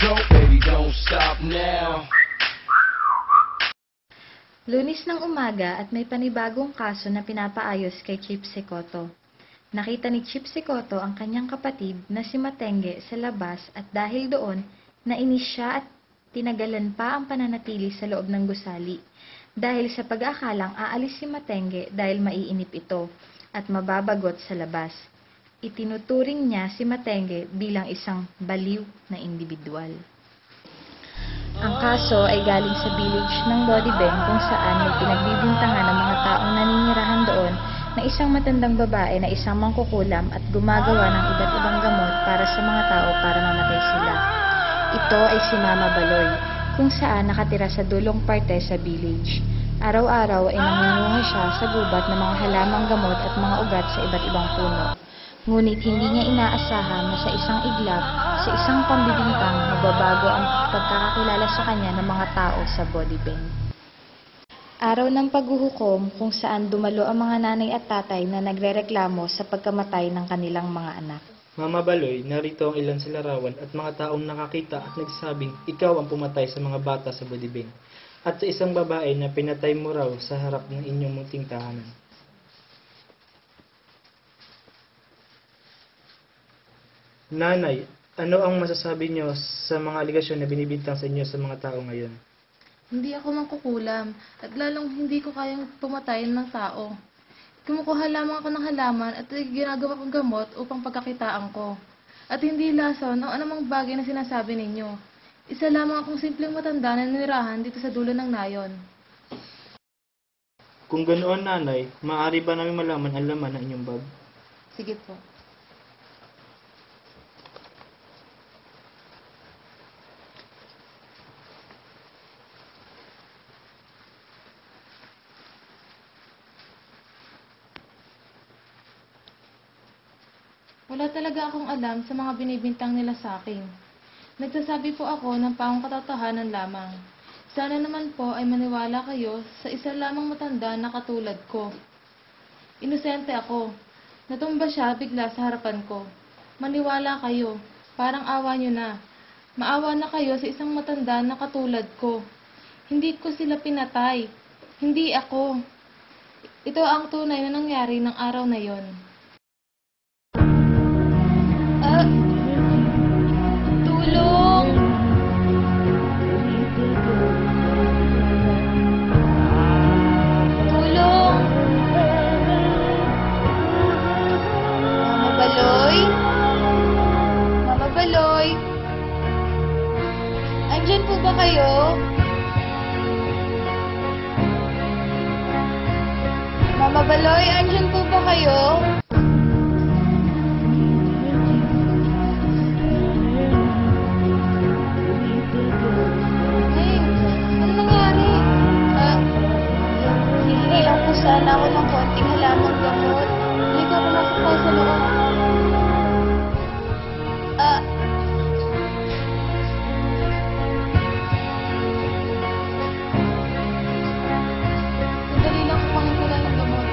baby, don't stop now. Lunes ng umaga at may panibagong kaso na pinapaayos kay Chief Secoto. Nakita ni Chief Secoto ang kanyang kapatid na si Matenge sa labas at dahil doon, nainis siya at tinagalan pa ang pananatili sa loob ng gusali. Dahil sa pag-aakalang aalis si Matenge dahil maiinip ito at mababagot sa labas. Itinuturing niya si Matenge bilang isang baliw na individual. Ang kaso ay galing sa village ng Bodibeng kung saan may pinagbibintangan ng mga taong naninirahan doon na isang matandang babae na isang mangkukulam at gumagawa ng iba't ibang gamot para sa mga tao para mamatay sila. Ito ay si Mama Baloy, kung saan nakatira sa dulong parte sa village. Araw-araw ay nangunguha siya sa gubat ng mga halamang gamot at mga ugat sa iba't ibang puno. Ngunit hindi niya inaasahan na sa isang iglap, sa isang pambibintang, mababago ang pagkakakilala sa kanya ng mga tao sa Bodibeng. Araw ng paghuhukom kung saan dumalo ang mga nanay at tatay na nagrereklamo sa pagkamatay ng kanilang mga anak. Mama Baloy, narito ang ilan sa larawan at mga taong nakakita at nagsabing ikaw ang pumatay sa mga bata sa Bodibeng at sa isang babae na pinatay mo raw sa harap ng inyong munting tahanan. Nanay, ano ang masasabi niyo sa mga aligasyon na binibintang sa inyo sa mga tao ngayon? Hindi ako mangkukulam at lalong hindi ko kayang pumatayin ng tao. Kumukuha lamang ako ng halaman at ginagawa kong gamot upang pagkakitaan ko. At hindi lason ang anumang bagay na sinasabi ninyo. Isa lamang akong simpleng matanda na nirahan dito sa dulo ng nayon. Kung ganoon, nanay, maaari ba namin malaman ang laman ng inyong bag? Sige po. Wala talaga akong alam sa mga binibintang nila sa akin. Nagsasabi po ako ng pangong katotohanan lamang. Sana naman po ay maniwala kayo sa isa lamang matanda na katulad ko. Inosente ako. Natumba siya bigla sa harapan ko. Maniwala kayo. Parang awa nyo na. Maawa na kayo sa isang matanda na katulad ko. Hindi ko sila pinatay. Hindi ako. Ito ang tunay na nangyari ng araw na yon. Tulong! Tulong! Mama Baloy? Mama Baloy? Andyan po ba kayo? Mama Baloy, andyan po ba kayo? Sana ako ng konting halamang gamot. Hindi ko nakakao sa loob. Sandali lang, kumain ko lang ng gamot.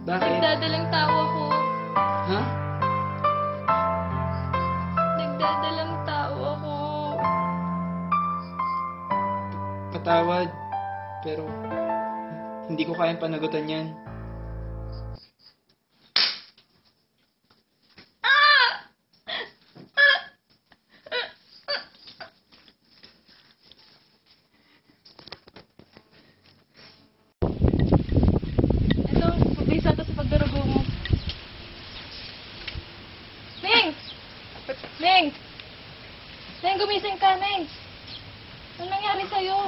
Bakit? Nagdadalang tao ako. Ha? Nagdadalang tao ako. Patawad. Pero, hindi ko kayang panagutan yan. Ito, mabisa to sa pagdarugo mo. Neng! Neng! Neng, gumising ka, Neng! Ano nangyari sa'yo?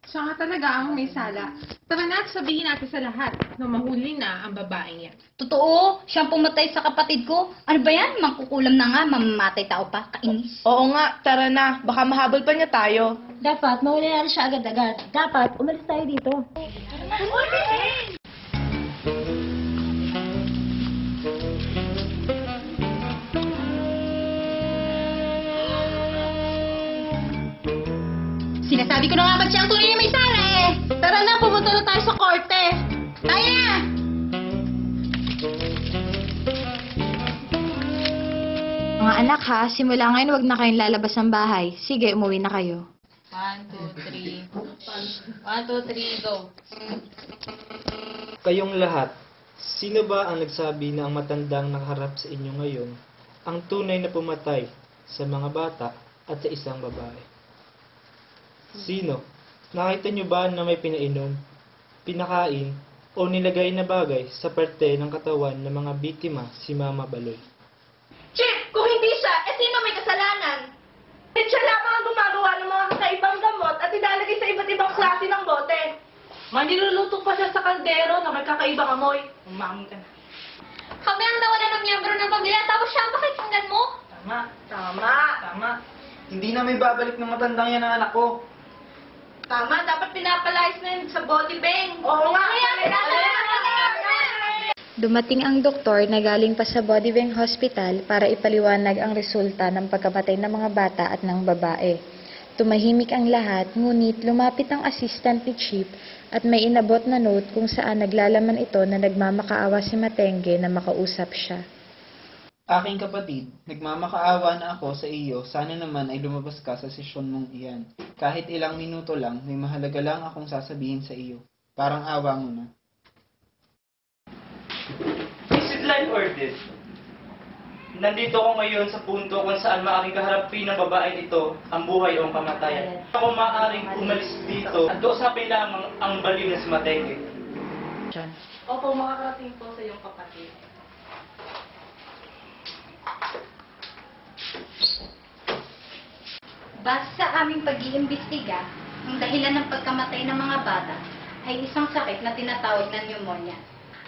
Siya nga talaga ang may sala. Tara na at sabihin natin sa lahat na mahuli na ang babaeng yan. Totoo, siyang pumatay sa kapatid ko. Ano ba yan? Mangkukulam na nga, mamamatay tao pa. Kainis. Oo nga, tara na. Baka mahabol pa niya tayo. Dapat, mahuli na siya agad-agad. Dapat, umalis tayo dito. Sinasabi ko na nga ba't siya ang tunay na may sala eh? Tara na, pumunta na tayo sa korte. Tayo na! Mga anak ha, simula ngayon wag na kayong lalabas ng bahay. Sige, umuwi na kayo. 1, 2, 3. 1, 2, 3, go. Kayong lahat, sino ba ang nagsabi na ang matandang nakaharap sa inyo ngayon ang tunay na pumatay sa mga bata at sa isang babae? Sino? Nakita nyo ba na may pinainom, pinakain, o nilagay na bagay sa parte ng katawan ng mga biktima si Mama Baloy? Chip, kung hindi siya, sino may kasalanan? Siya lamang ang gumagawa ng mga kakaibang gamot at ilalagay sa iba't ibang klase ng bote. Maniluluto pa siya sa kaldero na may kakaibang amoy. Umami ka na. Kami ang nawala ng miyembro ng pamilya, tapos siya ang pakikinggan mo? Tama. Hindi na may babalik ng matandang yan ang anak ko. Tama, dapat pinapalayas na yun sa body bank. Oo nga. Dumating ang doktor na galing pa sa Bodybank Hospital para ipaliwanag ang resulta ng pagkamatay ng mga bata at ng babae. Tumahimik ang lahat, ngunit lumapit ang assistant ni Chip at may inabot na note kung saan naglalaman ito na nagmamakaawa si Matengge na makausap siya. Aking kapatid, nagmamakaawa na ako sa iyo, sana naman ay lumabas ka sa sesyon mong iyan. Kahit ilang minuto lang, may mahalaga lang akong sasabihin sa iyo. Parang awa mo na. Is it life or death? Nandito ako ngayon sa punto kung saan maaaring kaharapin ng babaeng ito ang buhay o ang kamatayan. Ako maaaring umalis dito at kausapin lamang ang baliw na si Matengge. Opo, makakarating po sa iyong kapatid. Base sa aming pag-iimbestiga, ang dahilan ng pagkamatay ng mga bata ay isang sakit na tinatawag na pneumonia.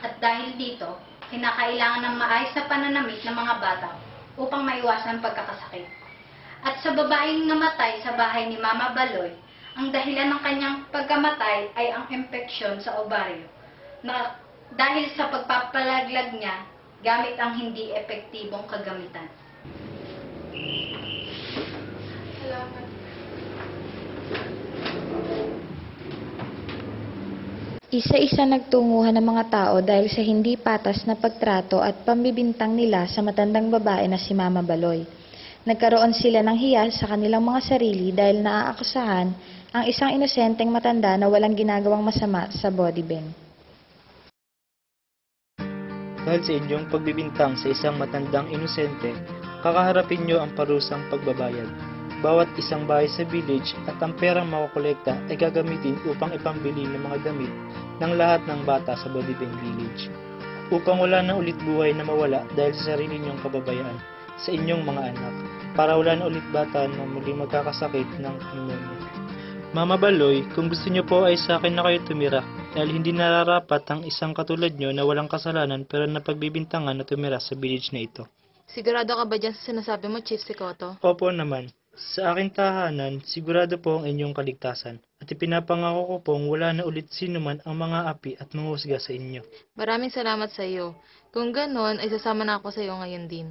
At dahil dito, kinakailangan ng maayos na pananamit ng mga bata upang maiwasan ang pagkakasakit. At sa babaeng namatay sa bahay ni Mama Baloy, ang dahilan ng kanyang pagkamatay ay ang impeksyon sa ovaryo, na dahil sa pagpapalaglag niya gamit ang hindi epektibong kagamitan. Isa-isa nagtunguhan ng mga tao dahil sa hindi patas na pagtrato at pambibintang nila sa matandang babae na si Mama Baloy. Nagkaroon sila ng hiya sa kanilang mga sarili dahil naaakusahan ang isang inosenteng matanda na walang ginagawang masama sa Bodybank. Dahil sa inyong pagbibintang sa isang matandang inosente, kakaharapin nyo ang parusang pagbabayad. Bawat isang bahay sa village at ang perang makukolekta ay gagamitin upang ipambili ng mga damit ng lahat ng bata sa Bodybank Village. Upang wala na ulit buhay na mawala dahil sa sarili niyong kababayaan sa inyong mga anak, para wala na ulit bata na muling magkakasakit ng pneumonia. Mama Baloy, kung gusto niyo po ay sa akin na kayo tumira dahil hindi nararapat ang isang katulad niyo na walang kasalanan pero napagbibintangan na tumira sa village na ito. Sigurado ka ba dyan sa sinasabi mo, Chief Sikoto? Opo naman. Sa aking tahanan, sigurado po ang inyong kaligtasan. At ipinapangako ko pong wala na ulit sino man ang mga api at manghusga sa inyo. Maraming salamat sa iyo. Kung ganon, ay sasama na ako sa iyo ngayon din.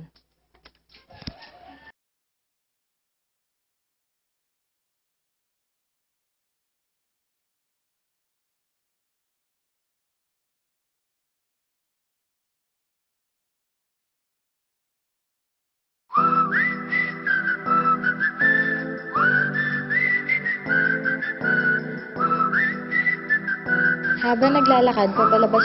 Habang naglalakad papalabas